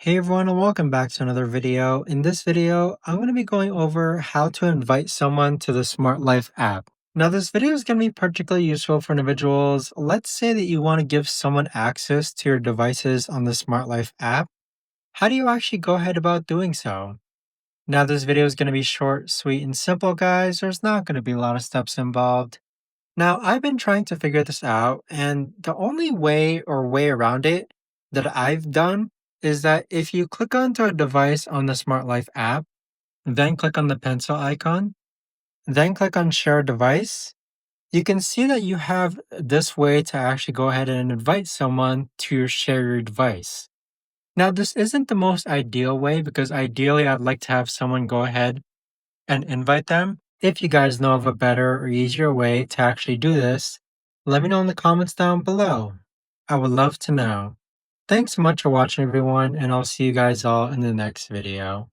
Hey everyone, and welcome back to another video. In this video, I'm going to be going over how to invite someone to the SmartLife app. Now, this video is going to be particularly useful for individuals. Let's say that you want to give someone access to your devices on the SmartLife app. How do you actually go ahead about doing so? Now, this video is going to be short, sweet, and simple, guys. There's not going to be a lot of steps involved. Now, I've been trying to figure this out, and the only way around it that I've done is that if you click onto a device on the Smart Life app, then click on the pencil icon, then click on Share Device, you can see that you have this way to actually go ahead and invite someone to share your device. Now, this isn't the most ideal way because ideally I'd like to have someone go ahead and invite them. If you guys know of a better or easier way to actually do this, let me know in the comments down below. I would love to know. Thanks so much for watching, everyone, and I'll see you guys all in the next video.